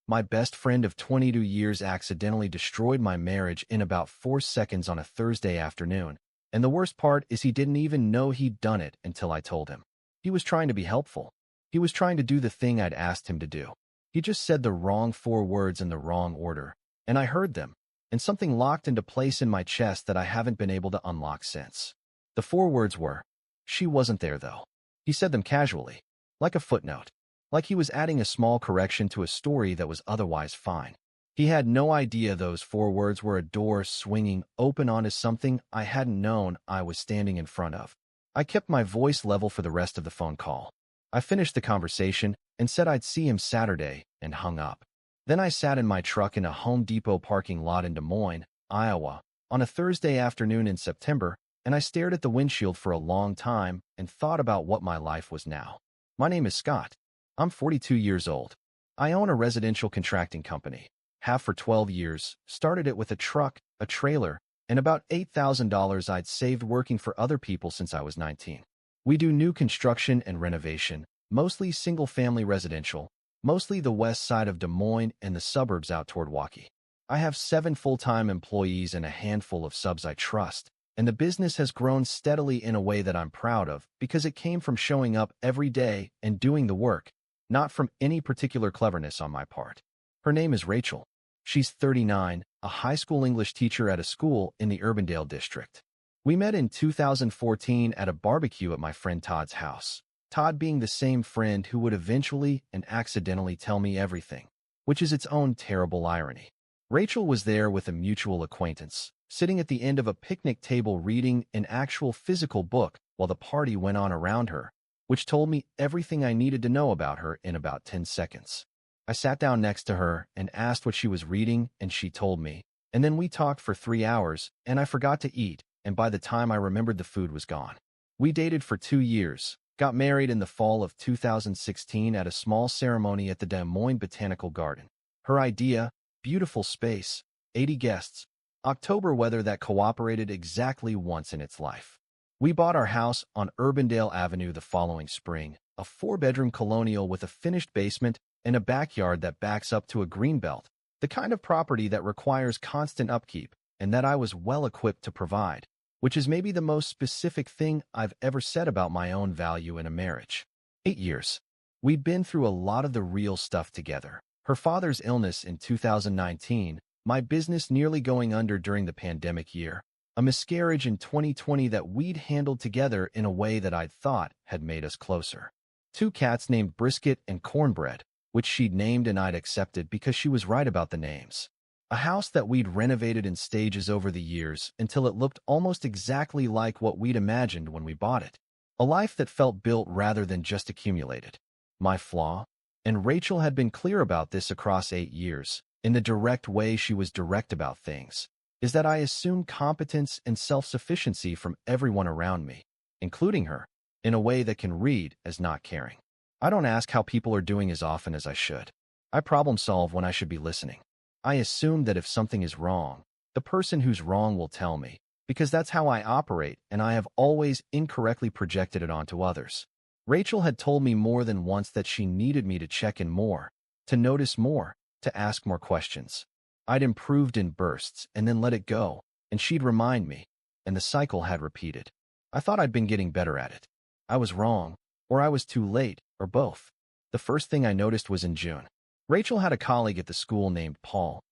My best friend of 22 years accidentally destroyed my marriage in about 4 seconds on a Thursday afternoon, and the worst part is he didn't even know he'd done it until I told him. He was trying to be helpful. He was trying to do the thing I'd asked him to do. He just said the wrong 4 words in the wrong order, and I heard them, and something locked into place in my chest that I haven't been able to unlock since. The 4 words were, "She wasn't there, though." He said them casually, like a footnote, like he was adding a small correction to a story that was otherwise fine. He had no idea those 4 words were a door swinging open onto something I hadn't known I was standing in front of. I kept my voice level for the rest of the phone call. I finished the conversation and said I'd see him Saturday and hung up. Then I sat in my truck in a Home Depot parking lot in Des Moines, Iowa, on a Thursday afternoon in September, and I stared at the windshield for a long time and thought about what my life was now. My name is Scott. I'm 42 years old. I own a residential contracting company. Have for 12 years, started it with a truck, a trailer, and about $8,000 I'd saved working for other people since I was 19. We do new construction and renovation, mostly single-family residential, mostly the west side of Des Moines and the suburbs out toward Waukee. I have 7 full-time employees and a handful of subs I trust, and the business has grown steadily in a way that I'm proud of because it came from showing up every day and doing the work, not from any particular cleverness on my part. Her name is Rachel. She's 39, a high school English teacher at a school in the Urbandale district. We met in 2014 at a barbecue at my friend Todd's house. Todd being the same friend who would eventually and accidentally tell me everything, which is its own terrible irony. Rachel was there with a mutual acquaintance, sitting at the end of a picnic table reading an actual physical book while the party went on around her, which told me everything I needed to know about her in about 10 seconds. I sat down next to her and asked what she was reading, and she told me. And then we talked for 3 hours, and I forgot to eat, and by the time I remembered the food was gone. We dated for 2 years, got married in the fall of 2016 at a small ceremony at the Des Moines Botanical Garden. Her idea, beautiful space, 80 guests, October weather that cooperated exactly once in its life. We bought our house on Urbandale Avenue the following spring, a 4-bedroom colonial with a finished basement and a backyard that backs up to a greenbelt, the kind of property that requires constant upkeep and that I was well equipped to provide, which is maybe the most specific thing I've ever said about my own value in a marriage. 8 years. We'd been through a lot of the real stuff together. Her father's illness in 2019, my business nearly going under during the pandemic year, a miscarriage in 2020 that we'd handled together in a way that I'd thought had made us closer. 2 cats named Brisket and Cornbread, which she'd named and I'd accepted because she was right about the names. A house that we'd renovated in stages over the years until it looked almost exactly like what we'd imagined when we bought it. A life that felt built rather than just accumulated. My flaw, and Rachel had been clear about this across 8 years, in the direct way she was direct about things, is that I assume competence and self-sufficiency from everyone around me, including her, in a way that can read as not caring. I don't ask how people are doing as often as I should. I problem solve when I should be listening. I assume that if something is wrong, the person who's wrong will tell me, because that's how I operate, and I have always incorrectly projected it onto others. Rachel had told me more than once that she needed me to check in more, to notice more, to ask more questions. I'd improved in bursts and then let it go, and she'd remind me, and the cycle had repeated. I thought I'd been getting better at it. I was wrong, or I was too late, or both. The first thing I noticed was in June. Rachel had a colleague at the school named Paul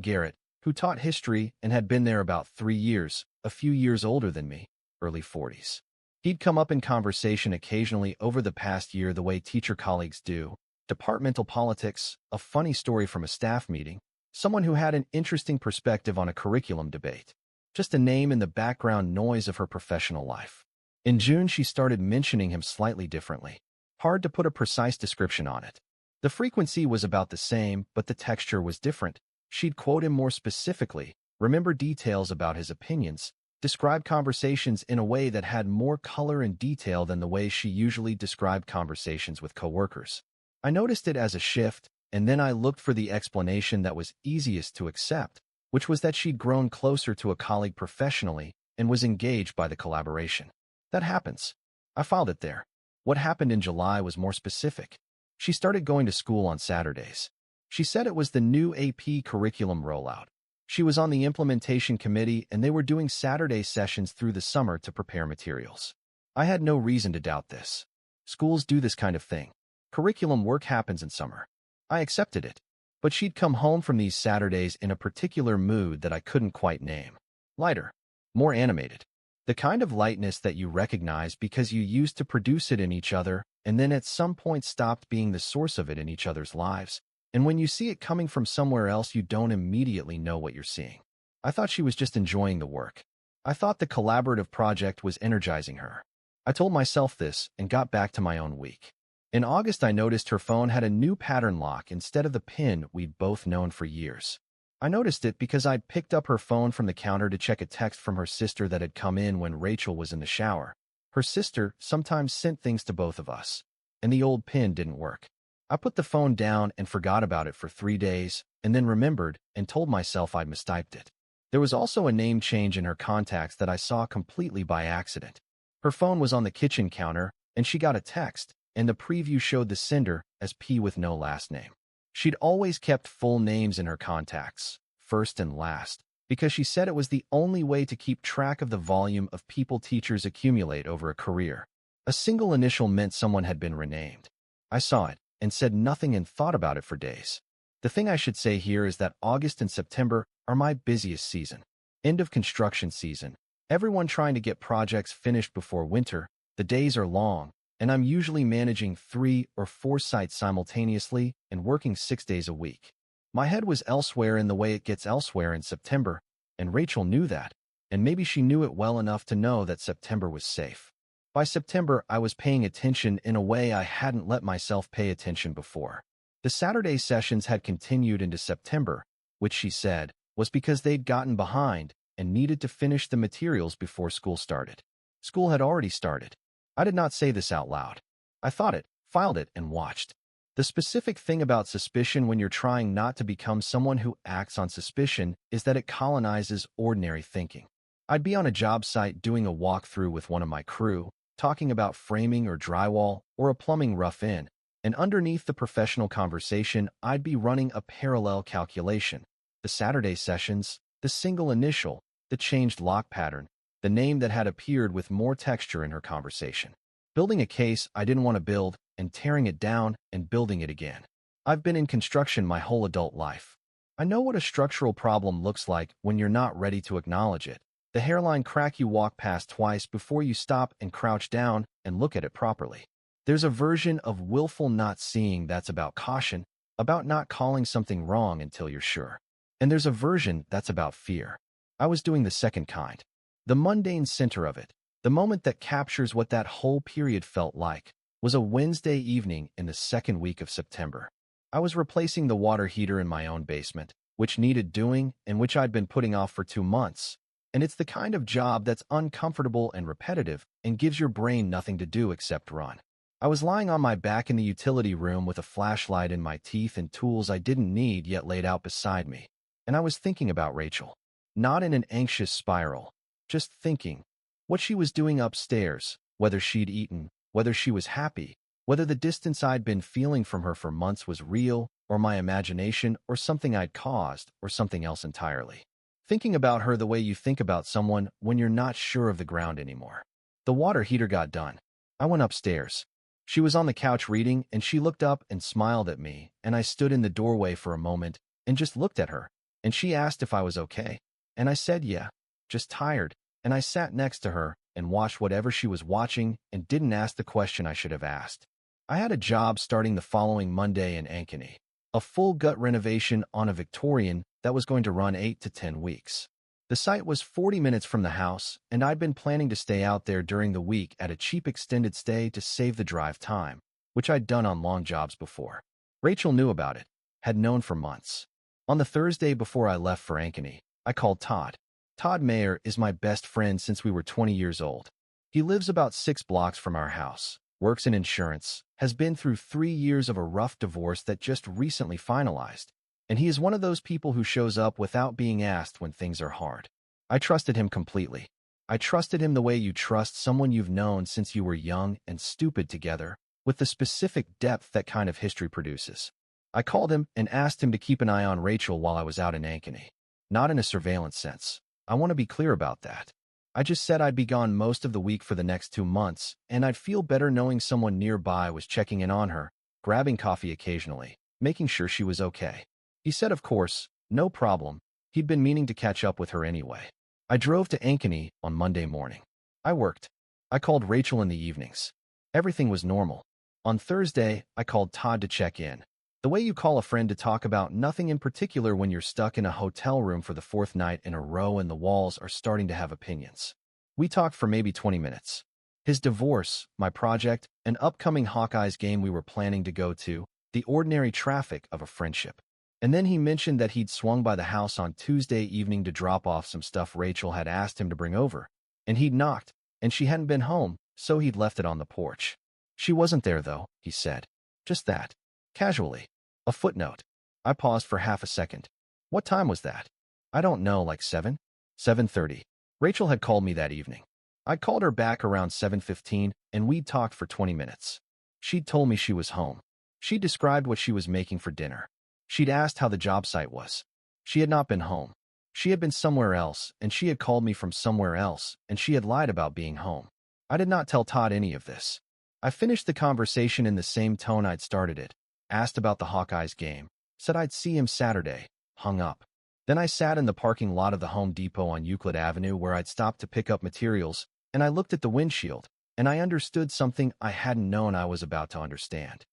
Garrett, who taught history and had been there about 3 years, a few years older than me, early 40s. He'd come up in conversation occasionally over the past year the way teacher colleagues do, departmental politics, a funny story from a staff meeting, someone who had an interesting perspective on a curriculum debate, just a name in the background noise of her professional life. In June, she started mentioning him slightly differently. Hard to put a precise description on it. The frequency was about the same, but the texture was different. She'd quote him more specifically, remember details about his opinions, describe conversations in a way that had more color and detail than the way she usually described conversations with coworkers. I noticed it as a shift, and then I looked for the explanation that was easiest to accept, which was that she'd grown closer to a colleague professionally and was engaged by the collaboration. That happens. I filed it there. What happened in July was more specific. She started going to school on Saturdays. She said it was the new AP curriculum rollout. She was on the implementation committee and they were doing Saturday sessions through the summer to prepare materials. I had no reason to doubt this. Schools do this kind of thing. Curriculum work happens in summer. I accepted it. But she'd come home from these Saturdays in a particular mood that I couldn't quite name. Lighter. More animated. The kind of lightness that you recognize because you used to produce it in each other and then at some point stopped being the source of it in each other's lives. And when you see it coming from somewhere else, you don't immediately know what you're seeing. I thought she was just enjoying the work. I thought the collaborative project was energizing her. I told myself this and got back to my own week. In August, I noticed her phone had a new pattern lock instead of the PIN we'd both known for years. I noticed it because I'd picked up her phone from the counter to check a text from her sister that had come in when Rachel was in the shower. Her sister sometimes sent things to both of us, and the old PIN didn't work. I put the phone down and forgot about it for 3 days, and then remembered and told myself I'd mistyped it. There was also a name change in her contacts that I saw completely by accident. Her phone was on the kitchen counter, and she got a text, and the preview showed the sender as P with no last name. She'd always kept full names in her contacts, first and last, because she said it was the only way to keep track of the volume of people teachers accumulate over a career. A single initial meant someone had been renamed. I saw it and said nothing and thought about it for days. The thing I should say here is that August and September are my busiest season. End of construction season. Everyone trying to get projects finished before winter. The days are long, and I'm usually managing 3 or 4 sites simultaneously and working 6 days a week. My head was elsewhere in the way it gets elsewhere in September, and Rachel knew that, and maybe she knew it well enough to know that September was safe. By September, I was paying attention in a way I hadn't let myself pay attention before. The Saturday sessions had continued into September, which she said was because they'd gotten behind and needed to finish the materials before school started. School had already started. I did not say this out loud. I thought it, filed it, and watched. The specific thing about suspicion when you're trying not to become someone who acts on suspicion is that it colonizes ordinary thinking. I'd be on a job site doing a walkthrough with one of my crew, talking about framing or drywall or a plumbing rough-in, and underneath the professional conversation, I'd be running a parallel calculation. The Saturday sessions, the single initial, the changed lock pattern, the name that had appeared with more texture in her conversation. Building a case I didn't want to build, and tearing it down and building it again. I've been in construction my whole adult life. I know what a structural problem looks like when you're not ready to acknowledge it. The hairline crack you walk past twice before you stop and crouch down and look at it properly. There's a version of willful not seeing that's about caution, about not calling something wrong until you're sure. And there's a version that's about fear. I was doing the second kind. The mundane center of it, the moment that captures what that whole period felt like, was a Wednesday evening in the second week of September. I was replacing the water heater in my own basement, which needed doing and which I'd been putting off for 2 months. And it's the kind of job that's uncomfortable and repetitive and gives your brain nothing to do except run. I was lying on my back in the utility room with a flashlight in my teeth and tools I didn't need yet laid out beside me. And I was thinking about Rachel. Not in an anxious spiral, just thinking. What she was doing upstairs, whether she'd eaten, whether she was happy, whether the distance I'd been feeling from her for months was real, or my imagination, or something I'd caused, or something else entirely. Thinking about her the way you think about someone when you're not sure of the ground anymore. The water heater got done. I went upstairs. She was on the couch reading, and she looked up and smiled at me, and I stood in the doorway for a moment and just looked at her, and she asked if I was okay. And I said yeah, just tired, and I sat next to her and watched whatever she was watching and didn't ask the question I should have asked. I had a job starting the following Monday in Ankeny, a full gut renovation on a Victorian that was going to run 8 to 10 weeks. The site was 40 minutes from the house, and I'd been planning to stay out there during the week at a cheap extended stay to save the drive time, which I'd done on long jobs before. Rachel knew about it, had known for months. On the Thursday before I left for Ankeny, I called Todd. Todd Mayer is my best friend since we were 20 years old. He lives about 6 blocks from our house, works in insurance, has been through 3 years of a rough divorce that just recently finalized, and he is one of those people who shows up without being asked when things are hard. I trusted him completely. I trusted him the way you trust someone you've known since you were young and stupid together, with the specific depth that kind of history produces. I called him and asked him to keep an eye on Rachel while I was out in Ankeny. Not in a surveillance sense. I want to be clear about that. I just said I'd be gone most of the week for the next 2 months, and I'd feel better knowing someone nearby was checking in on her, grabbing coffee occasionally, making sure she was okay. He said, of course, no problem. He'd been meaning to catch up with her anyway. I drove to Ankeny on Monday morning. I worked. I called Rachel in the evenings. Everything was normal. On Thursday, I called Todd to check in. The way you call a friend to talk about nothing in particular when you're stuck in a hotel room for the fourth night in a row and the walls are starting to have opinions. We talked for maybe 20 minutes. His divorce, my project, an upcoming Hawkeyes game we were planning to go to, the ordinary traffic of a friendship. And then he mentioned that he'd swung by the house on Tuesday evening to drop off some stuff Rachel had asked him to bring over. And he'd knocked, and she hadn't been home, so he'd left it on the porch. She wasn't there, though, he said. Just that. Casually. A footnote. I paused for half a second. What time was that? I don't know, like 7? 7:30. Rachel had called me that evening. I'd called her back around 7:15, and we'd talked for 20 minutes. She'd told me she was home. She described what she was making for dinner. She'd asked how the job site was. She had not been home. She had been somewhere else, and she had called me from somewhere else, and she had lied about being home. I did not tell Todd any of this. I finished the conversation in the same tone I'd started it, asked about the Hawkeyes game, said I'd see him Saturday, hung up. Then I sat in the parking lot of the Home Depot on Euclid Avenue where I'd stopped to pick up materials, and I looked at the windshield, and I understood something I hadn't known I was about to understand.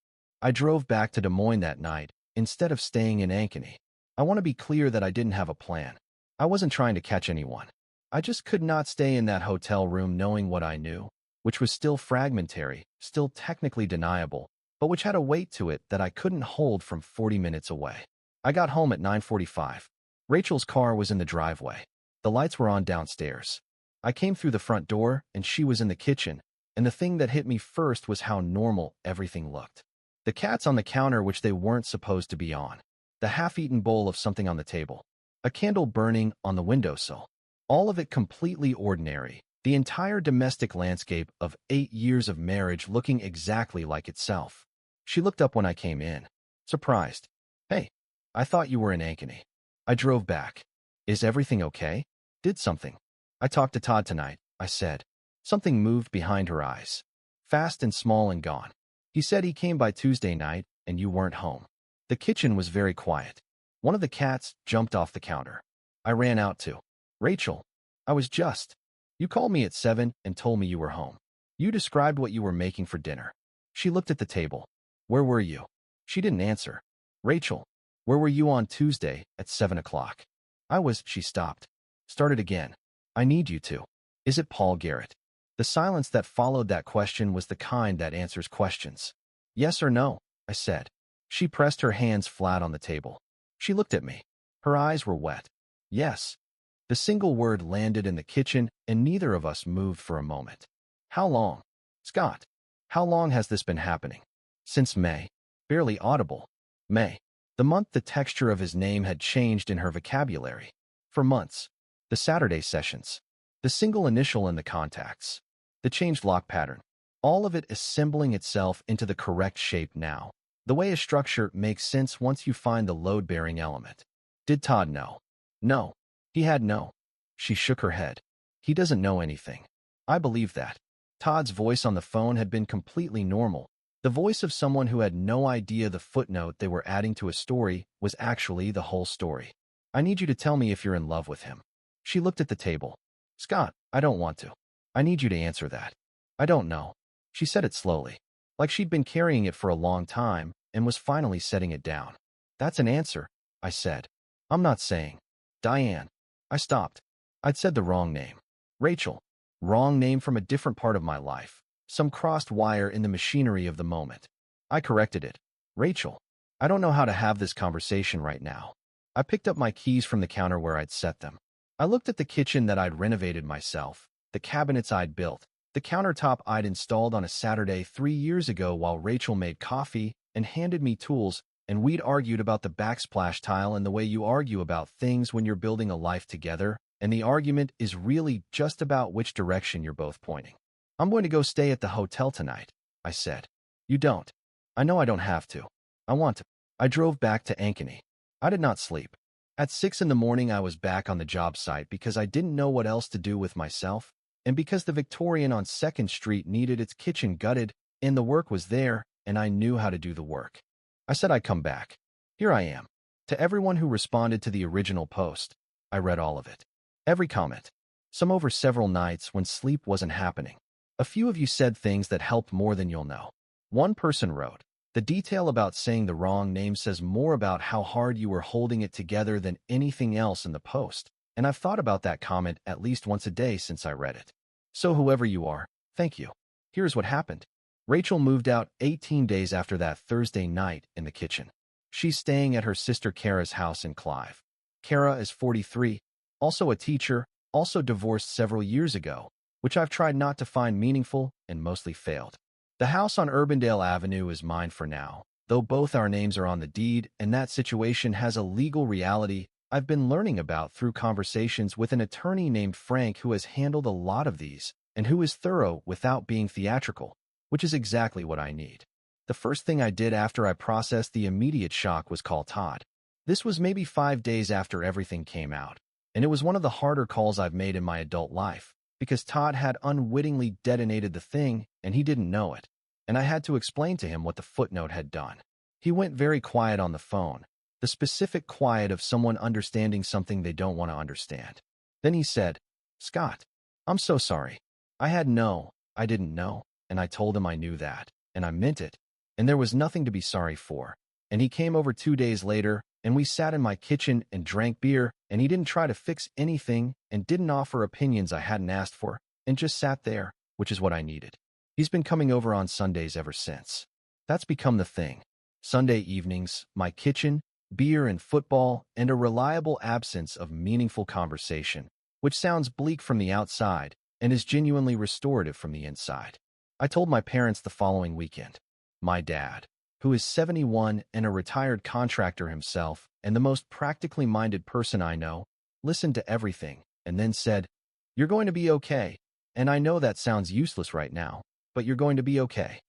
I drove back to Des Moines that night, instead of staying in Ankeny. I want to be clear that I didn't have a plan. I wasn't trying to catch anyone. I just could not stay in that hotel room knowing what I knew, which was still fragmentary, still technically deniable, but which had a weight to it that I couldn't hold from 40 minutes away. I got home at 9:45. Rachel's car was in the driveway. The lights were on downstairs. I came through the front door, and she was in the kitchen, and the thing that hit me first was how normal everything looked. The cats on the counter which they weren't supposed to be on. The half-eaten bowl of something on the table. A candle burning on the windowsill. All of it completely ordinary. The entire domestic landscape of 8 years of marriage looking exactly like itself. She looked up when I came in. Surprised. Hey, I thought you were in Ankeny. I drove back. Is everything okay? Did something. I talked to Todd tonight, I said. Something moved behind her eyes. Fast and small and gone. He said he came by Tuesday night, and you weren't home. The kitchen was very quiet. One of the cats jumped off the counter. I ran out to. Rachel, I was just. You called me at 7 and told me you were home. You described what you were making for dinner. She looked at the table. Where were you? She didn't answer. Rachel, where were you on Tuesday at 7 o'clock? I was. She stopped. Started again. I need you to. Is it Paul Garrett? The silence that followed that question was the kind that answers questions. Yes or no, I said. She pressed her hands flat on the table. She looked at me. Her eyes were wet. Yes. The single word landed in the kitchen, and neither of us moved for a moment. How long? Scott, how long has this been happening? Since May. Barely audible. May. The month the texture of his name had changed in her vocabulary. For months. The Saturday sessions. The single initial in the contacts. The changed lock pattern. All of it assembling itself into the correct shape now. The way a structure makes sense once you find the load-bearing element. Did Todd know? No. He had no. She shook her head. He doesn't know anything. I believe that. Todd's voice on the phone had been completely normal. The voice of someone who had no idea the footnote they were adding to a story was actually the whole story. I need you to tell me if you're in love with him. She looked at the table. Scott, I don't want to. I need you to answer that. I don't know. She said it slowly, like she'd been carrying it for a long time and was finally setting it down. That's an answer, I said. I'm not saying. Diane. I stopped. I'd said the wrong name. Rachel. Wrong name from a different part of my life. Some crossed wire in the machinery of the moment. I corrected it. Rachel. I don't know how to have this conversation right now. I picked up my keys from the counter where I'd set them. I looked at the kitchen that I'd renovated myself, the cabinets I'd built, the countertop I'd installed on a Saturday 3 years ago while Rachel made coffee and handed me tools, and we'd argued about the backsplash tile and the way you argue about things when you're building a life together, and the argument is really just about which direction you're both pointing. I'm going to go stay at the hotel tonight, I said. You don't. I know I don't have to. I want to. I drove back to Ankeny. I did not sleep. At 6 in the morning, I was back on the job site because I didn't know what else to do with myself, and because the Victorian on 2nd Street needed its kitchen gutted, and the work was there, and I knew how to do the work. I said I'd come back. Here I am. To everyone who responded to the original post, I read all of it. Every comment. Some over several nights when sleep wasn't happening. A few of you said things that helped more than you'll know. One person wrote, "The detail about saying the wrong name says more about how hard you were holding it together than anything else in the post, and I've thought about that comment at least once a day since I read it." So whoever you are, thank you. Here's what happened. Rachel moved out 18 days after that Thursday night in the kitchen. She's staying at her sister Kara's house in Clive. Kara is 43, also a teacher, also divorced several years ago, which I've tried not to find meaningful and mostly failed. The house on Urbandale Avenue is mine for now, though both our names are on the deed, and that situation has a legal reality I've been learning about through conversations with an attorney named Frank who has handled a lot of these and who is thorough without being theatrical, which is exactly what I need. The first thing I did after I processed the immediate shock was call Todd. This was maybe 5 days after everything came out, and it was one of the harder calls I've made in my adult life, because Todd had unwittingly detonated the thing and he didn't know it, and I had to explain to him what the footnote had done. He went very quiet on the phone, the specific quiet of someone understanding something they don't want to understand. Then he said, "Scott, I'm so sorry. I didn't know, and I told him I knew that, and I meant it, and there was nothing to be sorry for." And he came over 2 days later, and we sat in my kitchen and drank beer, and he didn't try to fix anything and didn't offer opinions I hadn't asked for, and just sat there, which is what I needed. He's been coming over on Sundays ever since. That's become the thing. Sunday evenings, my kitchen, beer and football, and a reliable absence of meaningful conversation, which sounds bleak from the outside and is genuinely restorative from the inside. I told my parents the following weekend. My dad, who is 71 and a retired contractor himself and the most practically minded person I know, listened to everything and then said, "You're going to be okay. And I know that sounds useless right now, but you're going to be okay."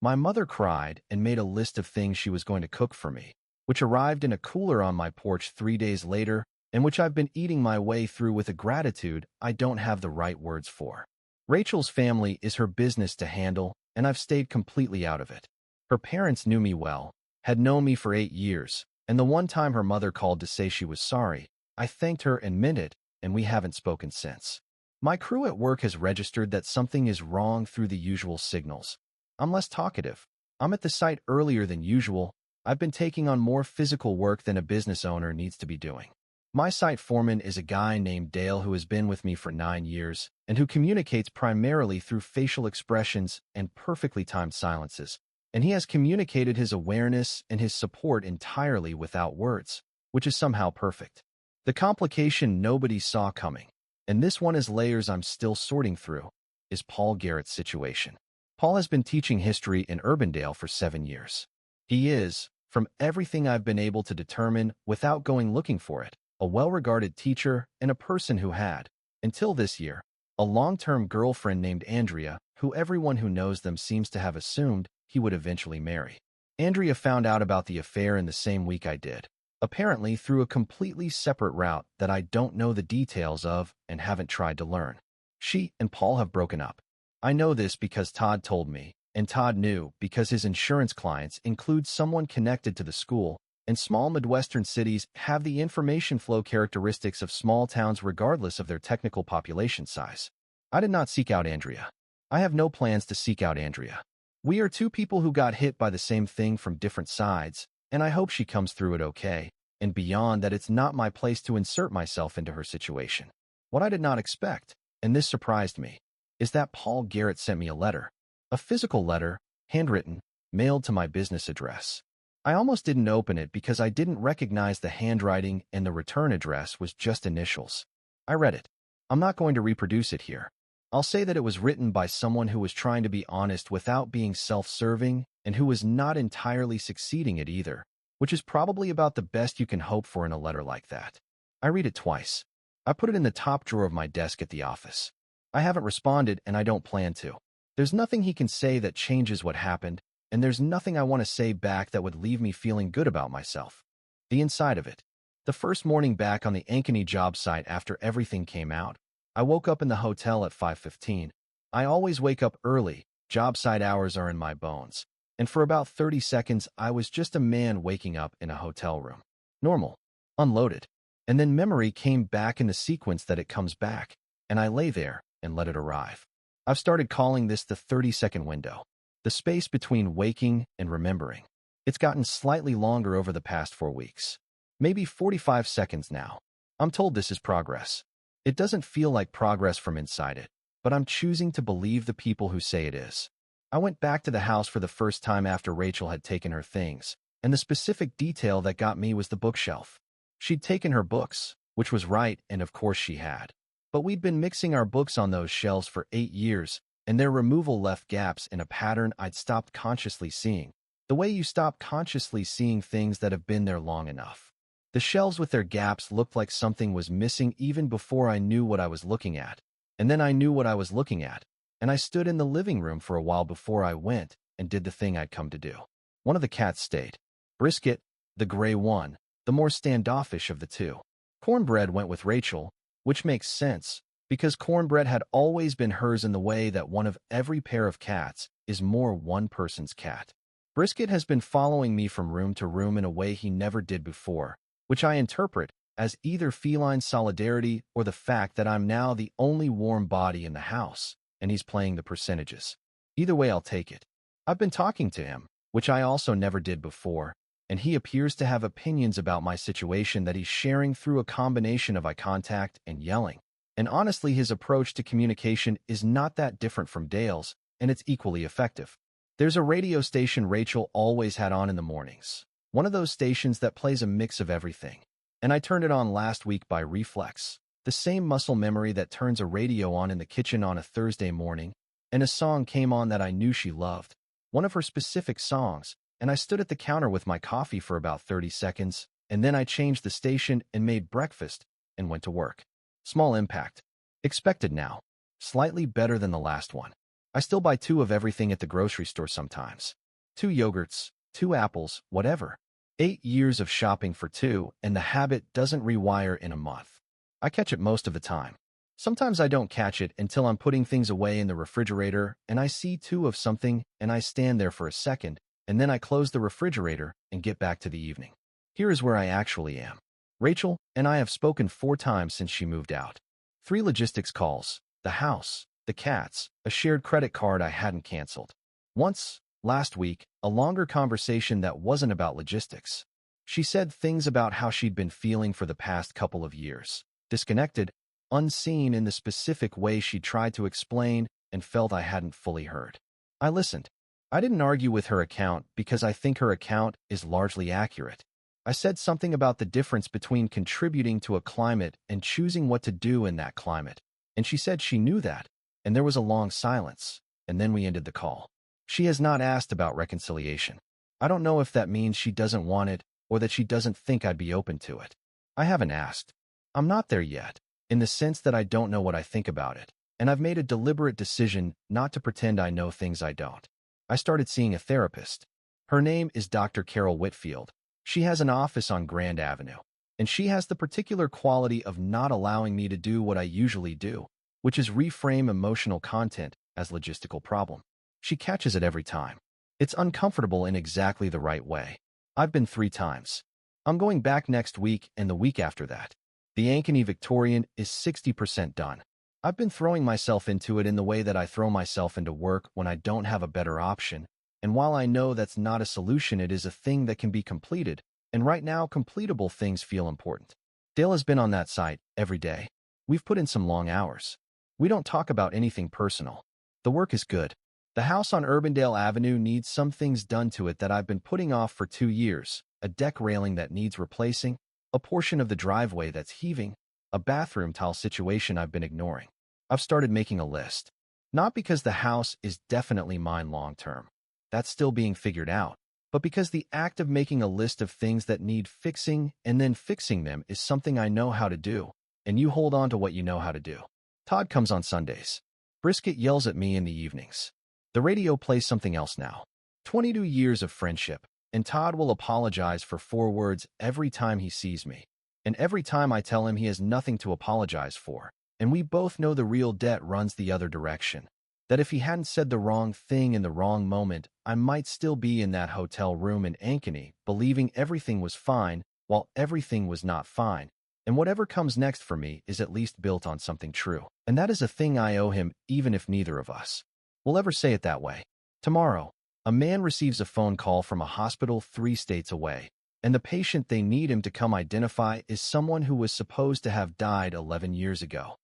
My mother cried and made a list of things she was going to cook for me, which arrived in a cooler on my porch 3 days later and which I've been eating my way through with a gratitude I don't have the right words for. Rachel's family is her business to handle, and I've stayed completely out of it. Her parents knew me well, had known me for 8 years, and the one time her mother called to say she was sorry, I thanked her and meant it, and we haven't spoken since. My crew at work has registered that something is wrong through the usual signals. I'm less talkative. I'm at the site earlier than usual. I've been taking on more physical work than a business owner needs to be doing. My site foreman is a guy named Dale who has been with me for 9 years and who communicates primarily through facial expressions and perfectly timed silences. And he has communicated his awareness and his support entirely without words, which is somehow perfect. The complication nobody saw coming, and this one is layers I'm still sorting through, is Paul Garrett's situation. Paul has been teaching history in Urbandale for 7 years. He is, from everything I've been able to determine without going looking for it, a well-regarded teacher and a person who had, until this year, a long-term girlfriend named Andrea, who everyone who knows them seems to have assumed he would eventually marry. Andrea found out about the affair in the same week I did, apparently through a completely separate route that I don't know the details of and haven't tried to learn. She and Paul have broken up. I know this because Todd told me, and Todd knew because his insurance clients include someone connected to the school, and small Midwestern cities have the information flow characteristics of small towns regardless of their technical population size. I did not seek out Andrea. I have no plans to seek out Andrea. We are two people who got hit by the same thing from different sides, and I hope she comes through it okay, and beyond that it's not my place to insert myself into her situation. What I did not expect, and this surprised me, is that Paul Garrett sent me a letter. A physical letter, handwritten, mailed to my business address. I almost didn't open it because I didn't recognize the handwriting and the return address was just initials. I read it. I'm not going to reproduce it here. I'll say that it was written by someone who was trying to be honest without being self-serving and who was not entirely succeeding at either, which is probably about the best you can hope for in a letter like that. I read it twice. I put it in the top drawer of my desk at the office. I haven't responded and I don't plan to. There's nothing he can say that changes what happened, and there's nothing I want to say back that would leave me feeling good about myself. The inside of it. The first morning back on the Ankeny job site after everything came out, I woke up in the hotel at 5:15. I always wake up early, job site hours are in my bones. And for about 30 seconds, I was just a man waking up in a hotel room. Normal. Unloaded. And then memory came back in the sequence that it comes back, and I lay there and let it arrive. I've started calling this the 30-second window, the space between waking and remembering. It's gotten slightly longer over the past 4 weeks. Maybe 45 seconds now. I'm told this is progress. It doesn't feel like progress from inside it, but I'm choosing to believe the people who say it is. I went back to the house for the first time after Rachel had taken her things, and the specific detail that got me was the bookshelf. She'd taken her books, which was right, and of course she had. But we'd been mixing our books on those shelves for 8 years, and their removal left gaps in a pattern I'd stopped consciously seeing. The way you stop consciously seeing things that have been there long enough. The shelves with their gaps looked like something was missing even before I knew what I was looking at. And then I knew what I was looking at, and I stood in the living room for a while before I went and did the thing I'd come to do. One of the cats stayed. Brisket, the gray one, the more standoffish of the two. Cornbread went with Rachel, which makes sense, because Cornbread had always been hers in the way that one of every pair of cats is more one person's cat. Brisket has been following me from room to room in a way he never did before, which I interpret as either feline solidarity or the fact that I'm now the only warm body in the house, and he's playing the percentages. Either way, I'll take it. I've been talking to him, which I also never did before, and he appears to have opinions about my situation that he's sharing through a combination of eye contact and yelling. And honestly, his approach to communication is not that different from Dale's, and it's equally effective. There's a radio station Rachel always had on in the mornings, one of those stations that plays a mix of everything. And I turned it on last week by reflex, the same muscle memory that turns a radio on in the kitchen on a Thursday morning, and a song came on that I knew she loved, one of her specific songs, and I stood at the counter with my coffee for about 30 seconds, and then I changed the station and made breakfast and went to work. Small impact. Expected now. Slightly better than the last one. I still buy 2 of everything at the grocery store sometimes. 2 yogurts, 2 apples, whatever. 8 years of shopping for 2, and the habit doesn't rewire in a month. I catch it most of the time. Sometimes I don't catch it until I'm putting things away in the refrigerator and I see 2 of something and I stand there for a second, and then I close the refrigerator and get back to the evening. Here is where I actually am. Rachel and I have spoken 4 times since she moved out. 3 logistics calls, the house, the cats, a shared credit card I hadn't canceled. Once, last week, a longer conversation that wasn't about logistics. She said things about how she'd been feeling for the past couple of years. Disconnected, unseen in the specific way she tried to explain and felt I hadn't fully heard. I listened. I didn't argue with her account because I think her account is largely accurate. I said something about the difference between contributing to a climate and choosing what to do in that climate, and she said she knew that, and there was a long silence, and then we ended the call. She has not asked about reconciliation. I don't know if that means she doesn't want it or that she doesn't think I'd be open to it. I haven't asked. I'm not there yet, in the sense that I don't know what I think about it, and I've made a deliberate decision not to pretend I know things I don't. I started seeing a therapist. Her name is Dr. Carol Whitfield. She has an office on Grand Avenue, and she has the particular quality of not allowing me to do what I usually do, which is reframe emotional content as logistical problem. She catches it every time. It's uncomfortable in exactly the right way. I've been 3 times. I'm going back next week and the week after that. The Ankeny Victorian is 60% done. I've been throwing myself into it in the way that I throw myself into work when I don't have a better option, and while I know that's not a solution, it is a thing that can be completed, and right now completable things feel important. Dale has been on that site every day. We've put in some long hours. We don't talk about anything personal. The work is good. The house on Urbandale Avenue needs some things done to it that I've been putting off for 2 years, a deck railing that needs replacing, a portion of the driveway that's heaving, a bathroom tile situation I've been ignoring. I've started making a list. Not because the house is definitely mine long-term. That's still being figured out. But because the act of making a list of things that need fixing and then fixing them is something I know how to do, and you hold on to what you know how to do. Todd comes on Sundays. Brisket yells at me in the evenings. The radio plays something else now. 22 years of friendship, and Todd will apologize for 4 words every time he sees me. And every time I tell him he has nothing to apologize for. And we both know the real debt runs the other direction. That if he hadn't said the wrong thing in the wrong moment, I might still be in that hotel room in Ankeny, believing everything was fine while everything was not fine. And whatever comes next for me is at least built on something true. And that is a thing I owe him, even if neither of us will ever say it that way. Tomorrow, a man receives a phone call from a hospital 3 states away, and the patient they need him to come identify is someone who was supposed to have died 11 years ago.